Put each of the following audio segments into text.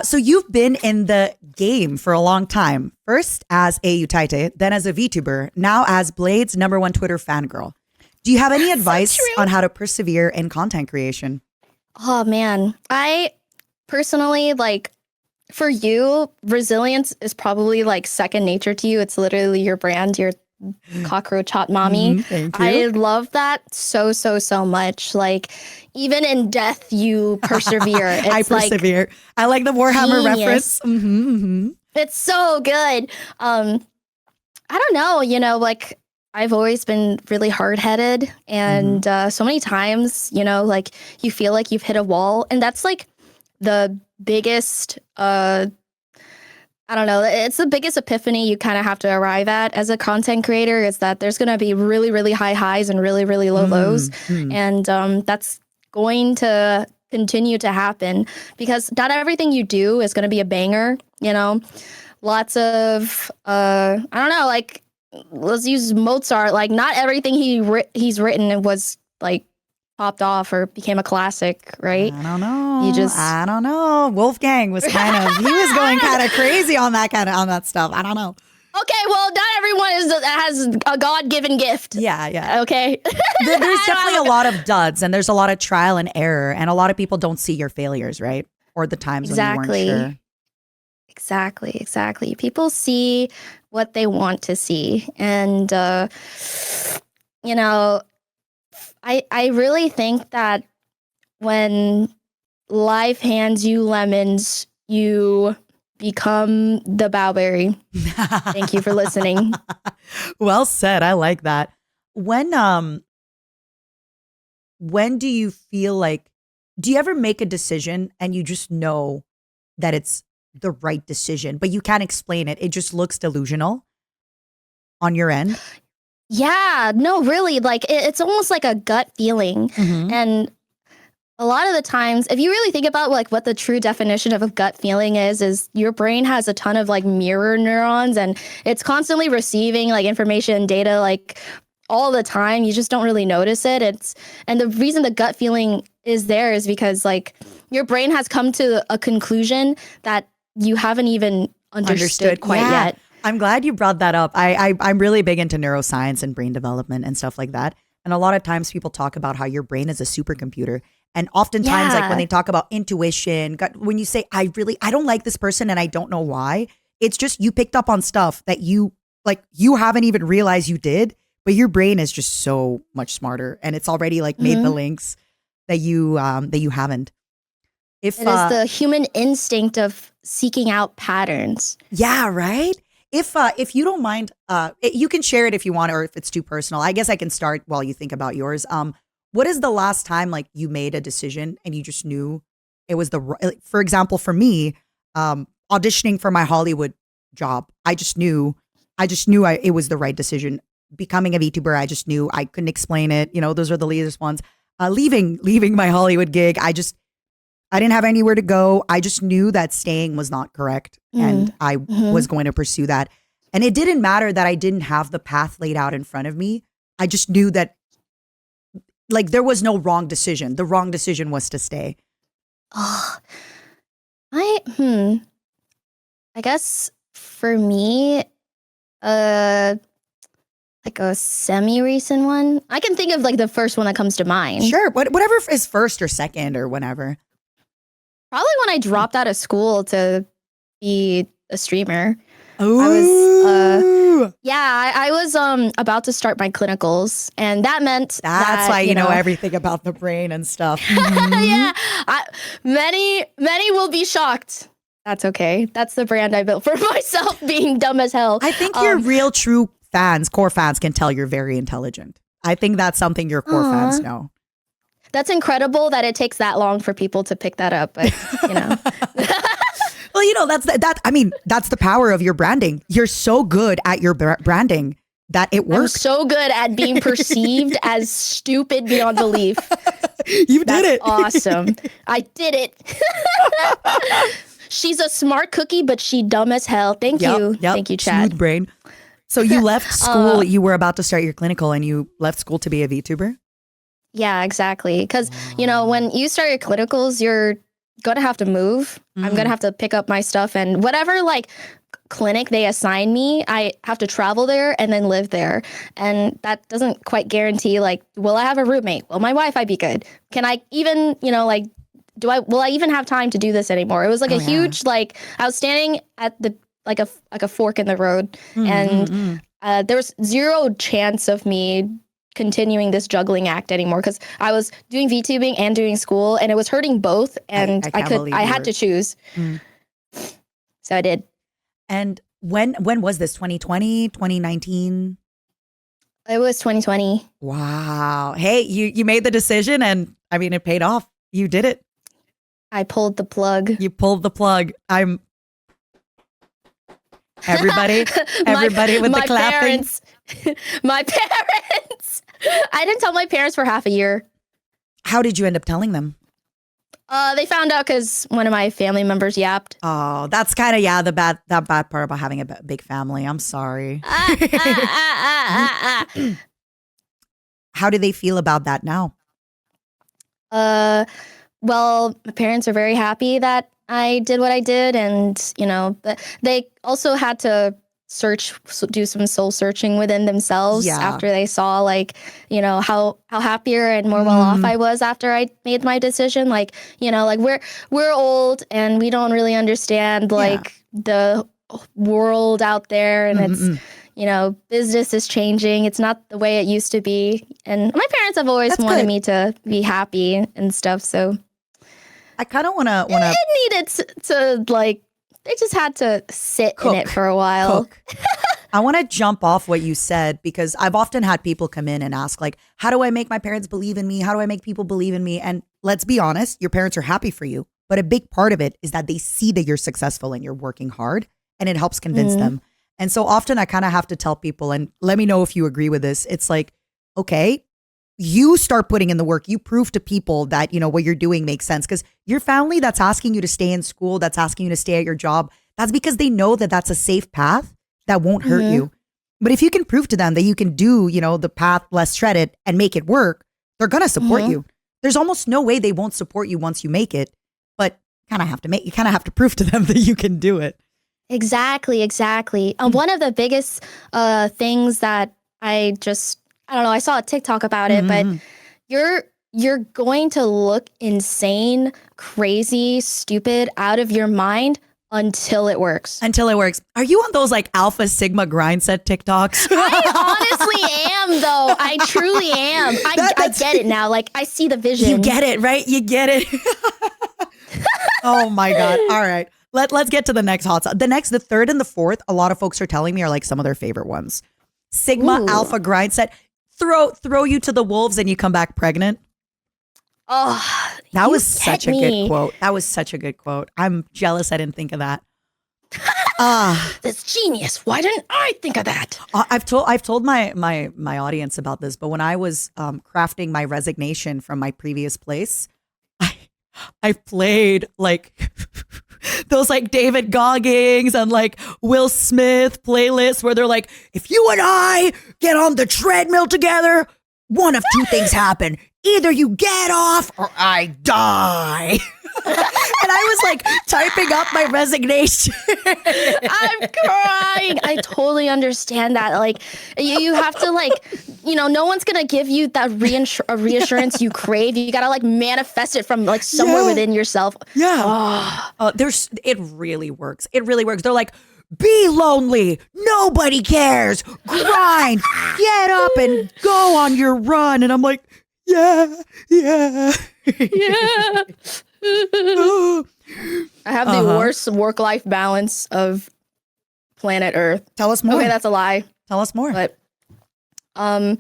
So you've been in the game for a long time. First as a Utaite, then as a VTuber, now as Blade's #1 Twitter fangirl. Do you have any advice on how to persevere in content creation? Oh man, I personally for you, resilience is probably like second nature to you. It's literally your brand, your cockroach hot mommy. Thank you. I love that so much. Like even in death, you persevere. It's I persevere. I like the Warhammer genius. reference. It's so good. I don't know, like I've always been really hard-headed and so many times, like you feel like you've hit a wall, and that's like the biggest I don't know, it's the biggest epiphany you kind of have to arrive at as a content creator, is that there's going to be really high highs and really low lows. And that's going to continue to happen because not everything you do is going to be a banger, lots of I don't know, like let's use Mozart. Like not everything he's written was like popped off or became a classic, right? I don't know. I don't know. Wolfgang was he was going kind of crazy on that stuff. I don't know. Okay, well, not everyone has a God-given gift. Yeah. Okay. There's definitely a lot of duds, and there's a lot of trial and error, and a lot of people don't see your failures, right? Or the times when you weren't sure. Exactly. People see what they want to see. And, I really think that when life hands you lemons, you become the bowberry. Thank you for listening. Well said. I like that. When do you feel like, do you ever make a decision and you just know that it's the right decision, but you can't explain it? It just looks delusional on your end? Yeah, no, really. Like it's almost like a gut feeling. And a lot of the times, if you really think about like what the true definition of a gut feeling is your brain has a ton of like mirror neurons, and it's constantly receiving like information and data like all the time. You just don't really notice it. And the reason the gut feeling is there is because like your brain has come to a conclusion that you haven't even understood quite yet. I'm glad you brought that up. I'm really big into neuroscience and brain development and stuff like that. And a lot of times people talk about how your brain is a supercomputer. And oftentimes, like when they talk about intuition, when you say, I don't like this person and I don't know why, it's just you picked up on stuff that you haven't even realized you did, but your brain is just so much smarter and it's already like made the links that you haven't. It is the human instinct of seeking out patterns. Yeah, right? If you don't mind, you can share it if you want, or if it's too personal. I guess I can start while you think about yours. What is the last time like you made a decision and you just knew it was for example, for me, auditioning for my Hollywood job, I just knew it was the right decision. Becoming a VTuber, I just knew. I couldn't explain it. Those are the latest ones. Leaving my Hollywood gig, I didn't have anywhere to go. I just knew that staying was not correct. And I was going to pursue that. And it didn't matter that I didn't have the path laid out in front of me. I just knew that like there was no wrong decision. The wrong decision was to stay. Oh, I guess for me, like a semi-recent one. I can think of like the first one that comes to mind. Sure. Whatever is first or second or whenever. Probably when I dropped out of school to be a streamer. Ooh. I was about to start my clinicals, and that meant that's why you know everything about the brain and stuff. Yeah, many will be shocked. That's okay. That's the brand I built for myself, being dumb as hell. I think your real true core fans can tell you're very intelligent. I think that's something your core fans know. That's incredible that it takes that long for people to pick that up, but Well, that's the power of your branding. You're so good at your branding that it works. I'm so good at being perceived as stupid beyond belief. You did it. Awesome. I did it. She's a smart cookie, but she dumb as hell. Thank you. Thank you, Chad. Smooth brain. So you left school. You were about to start your clinical and you left school to be a VTuber? Yeah, exactly. Because, when you start your clinicals, you're gonna have to move. I'm gonna have to pick up my stuff, and whatever like clinic they assign me, I have to travel there and then live there. And that doesn't quite guarantee like, will I have a roommate? Will my Wi-Fi be good? Can I even, like, will I even have time to do this anymore? It was like huge, like I was standing at the, like a fork in the road, and there was zero chance of me continuing this juggling act anymore, because I was doing VTubing and doing school, and it was hurting both, and I had to choose. So I did. And when was this? 2020, 2019? It was 2020. Wow. Hey, you made the decision, and I mean, it paid off. You did it. I pulled the plug. You pulled the plug. Everybody with the clapping. Parents, my parents. I didn't tell my parents for half a year. How did you end up telling them? They found out because one of my family members yapped. Oh, that's kind of, that bad part about having a big family. I'm sorry. How do they feel about that now? Well, my parents are very happy that I did what I did, and they also had to do some soul searching within themselves after they saw how happier and more well off I was after I made my decision. We're old and we don't really understand the world out there, and it's business is changing. It's not the way it used to be, and my parents have always wanted me to be happy and stuff. So I kind of want to. It needed to they just had to sit in it for a while. I want to jump off what you said, because I've often had people come in and ask, how do I make my parents believe in me? How do I make people believe in me? And let's be honest, your parents are happy for you. But a big part of it is that they see that you're successful and you're working hard, and it helps convince them. And so often I kind of have to tell people, and let me know if you agree with this. It's like, okay, you start putting in the work. You prove to people that, what you're doing makes sense, because your family that's asking you to stay in school, that's asking you to stay at your job, that's because they know that that's a safe path that won't hurt you. But if you can prove to them that you can do, the path less treaded and make it work, they're going to support you. There's almost no way they won't support you once you make it, but you kind of have to prove to them that you can do it. Exactly. One of the biggest things that I don't know, I saw a TikTok about it, but you're going to look insane, crazy, stupid, out of your mind until it works. Are you on those Alpha Sigma Grindset TikToks? I honestly am, though. I truly am. I get it now. I see the vision. You get it, right? You get it. Oh my God. All right. Let's get to the next hot sauce. The third and the fourth, a lot of folks are telling me are some of their favorite ones. Sigma, Alpha, Grindset. Throw you to the wolves and you come back pregnant. Oh, that was such a good quote. That was such a good quote. I'm jealous I didn't think of that. That's genius. Why didn't I think of that? I've told my audience about this, but when I was crafting my resignation from my previous place, I played those David Goggins and Will Smith playlists where they're if you and I get on the treadmill together, one of two things happen. Either you get off or I die. And I was typing up my resignation. I'm crying. I totally understand that. You have to no one's going to give you that reassurance you crave. You got to manifest it from somewhere within yourself. Yeah. It really works. It really works. They're be lonely. Nobody cares. Grind. Get up and go on your run. And I'm yeah. I have the worst work-life balance of planet Earth. Tell us more. Okay, that's a lie. Tell us more. But I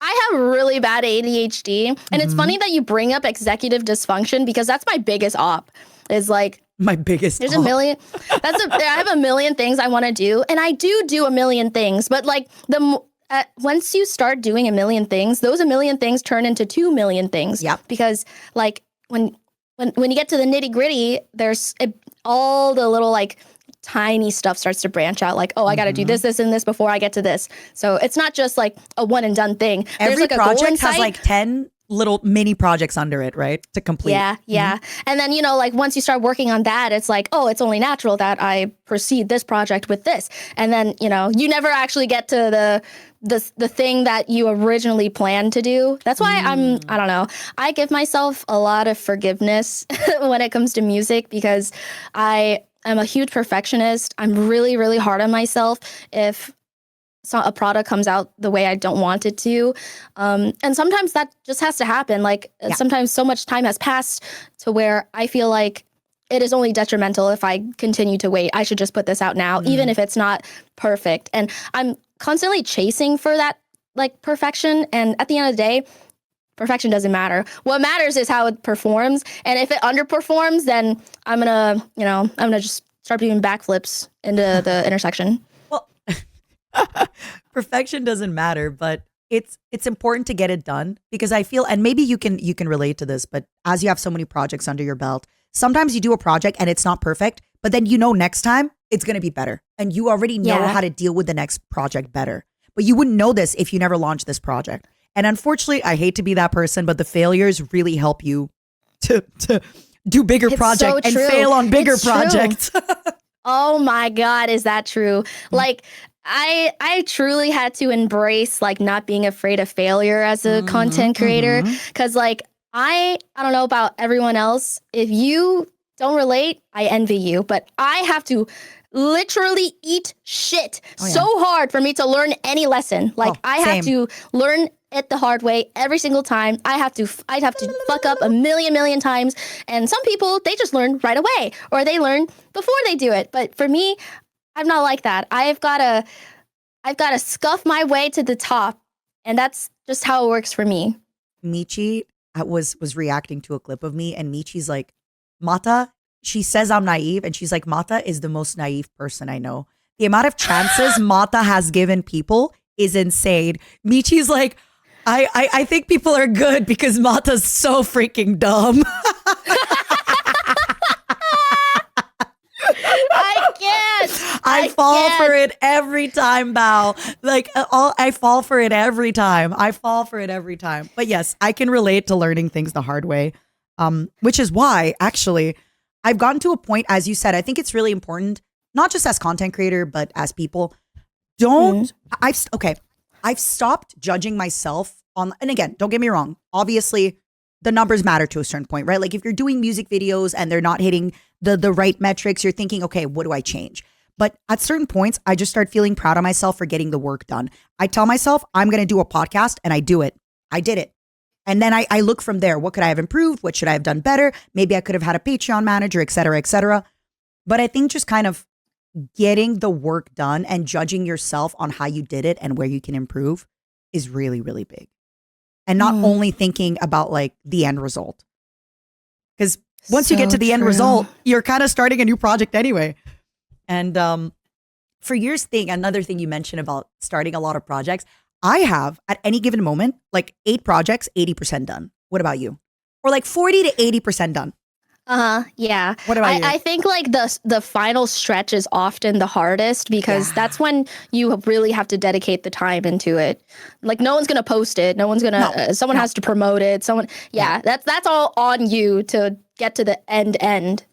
have really bad ADHD, and it's funny that you bring up executive dysfunction, because that's my biggest op. Is my biggest. There's a million. I have a million things I want to do, and I do a million things. But once you start doing a million things, those a million things turn into 2 million things. Yep. Because when you get to the nitty gritty, there's all the little tiny stuff starts to branch out. I got to do this, and this before I get to this. So it's not just a one and done thing. Every project has 10 little mini projects under it, right? To complete. Yeah, yeah. And then, you know, like once you start working on that, it's like, oh, it's only natural that I proceed this project with this. And then, you know, you never actually get to the thing that you originally planned to do. That's why I don't know. I give myself a lot of forgiveness when it comes to music because I am a huge perfectionist. I'm really, really hard on myself if a product comes out the way I don't want it to. And sometimes that just has to happen. Like sometimes so much time has passed to where I feel like it is only detrimental if I continue to wait. I should just put this out now, even if it's not perfect. And I'm constantly chasing for that like perfection. And at the end of the day, perfection doesn't matter. What matters is how it performs. And if it underperforms, then I'm gonna just start doing backflips into the intersection. Well, perfection doesn't matter, but it's important to get it done because I feel, and maybe you can relate to this, but as you have so many projects under your belt, sometimes you do a project and it's not perfect, but then you know next time it's going to be better and you already know how to deal with the next project better. But you wouldn't know this if you never launched this project. And unfortunately, I hate to be that person, but the failures really help you to do bigger projects and fail on bigger projects. Oh my God, is that true? Like, I truly had to embrace like not being afraid of failure as a content creator. Cause like, I don't know about everyone else. If you don't relate, I envy you, but I have to literally eat shit so hard for me to learn any lesson. Like I have to learn it the hard way every single time. I'd have to fuck up a million times. And some people, they just learn right away or they learn before they do it. But for me, I'm not like that. I've got to scuff my way to the top. And that's just how it works for me. Michi was reacting to a clip of me and Michi's like, Mata, she says I'm naive and she's like, Mata is the most naive person I know. The amount of chances Mata has given people is insane. Michi's like, I think people are good because Mata's so freaking dumb. I can't. I fall for it every time, Bao. Like, I fall for it every time. But yes, I can relate to learning things the hard way, which is why, actually, I've gotten to a point, as you said, I think it's really important, not just as content creator, but as people. I've stopped judging myself on, and again, don't get me wrong. Obviously, the numbers matter to a certain point, right? Like if you're doing music videos and they're not hitting the right metrics, you're thinking, okay, what do I change? But at certain points, I just start feeling proud of myself for getting the work done. I tell myself I'm going to do a podcast and I do it. I did it. And then I look from there. What could I have improved? What should I have done better? Maybe I could have had a Patreon manager, et cetera, et cetera. But I think just kind of getting the work done and judging yourself on how you did it and where you can improve is really, really big. And not only thinking about like the end result. Because once you get to the end result, you're kind of starting a new project anyway. And for yours another thing you mentioned about starting a lot of projects, I have at any given moment, like 8 projects, 80% done. What about you? Or like 40 to 80% done. Yeah. What about you? I think like the final stretch is often the hardest because that's when you really have to dedicate the time into it. Like no one's gonna post it. No one's gonna. Someone has to promote it. That's all on you to get to the end.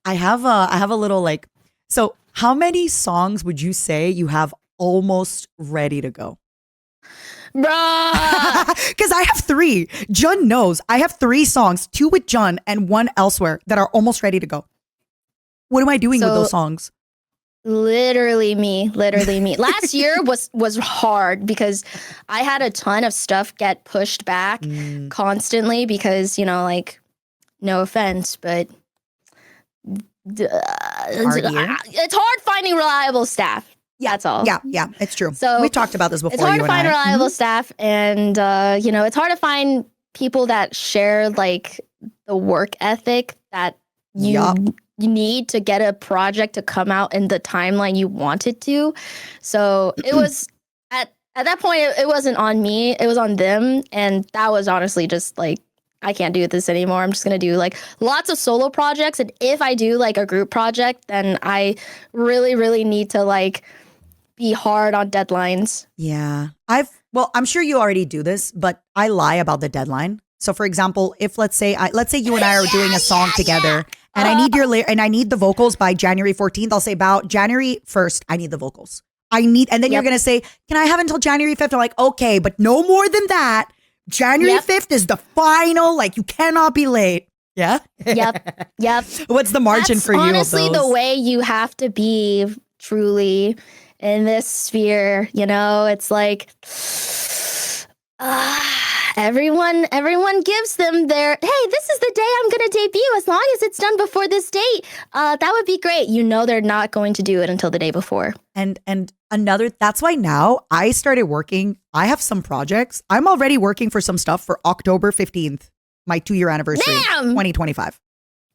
I have a little like. So how many songs would you say you have almost ready to go? Bruh. Because I have 3. Jun knows. I have 3 songs, 2 with Jun and 1 elsewhere that are almost ready to go. What am I doing with those songs? Literally me. Last year was hard because I had a ton of stuff get pushed back constantly because, like, no offense, but it's hard finding reliable staff. Yeah, that's all. Yeah, it's true. So we talked about this before. It's hard to find reliable staff, and it's hard to find people that share like the work ethic that you need to get a project to come out in the timeline you want it to. So it was at that point, it wasn't on me; it was on them, and that was honestly just like, I can't do this anymore. I'm just going to do like lots of solo projects. And if I do like a group project, then I really, really need to like be hard on deadlines. Yeah. I've Well, I'm sure you already do this, but I lie about the deadline. So, for example, if let's say you and I are doing a song together, and I need and I need the vocals by January 14th, I'll say about January 1st, I need the vocals. And then you're gonna say, can I have until January 5th? I'm like, okay, but no more than that. January 5th is the final. Like, you cannot be late. Yeah. Yep. What's the margin That's for you? Honestly, the way you have to be truly in this sphere, it's like everyone gives them their, hey, this is the day I'm going to debut. As long as it's done before this date, that would be great. They're not going to do it until the day before. And that's why now I started working. I have some projects. I'm already working for some stuff for October 15th. My 2-year anniversary, 2025.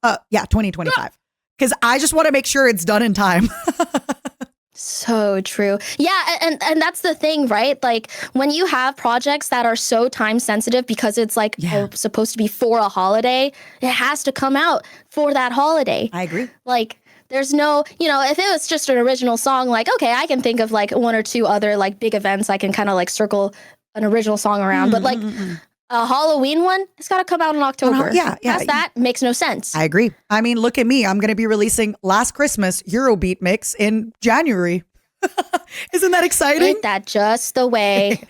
2025. Because I just want to make sure it's done in time. So true. Yeah, and that's the thing, right? Like, when you have projects that are so time sensitive because it's like supposed to be for a holiday, it has to come out for that holiday. I agree. Like, there's no, if it was just an original song, like, okay, I can think of like one or two other like big events I can kind of like circle an original song around. But like, a Halloween one, it's got to come out in October. Past that makes no sense. I agree. I mean, look at me. I'm going to be releasing Last Christmas Eurobeat mix in January. Isn't that exciting? Ain't that just the way?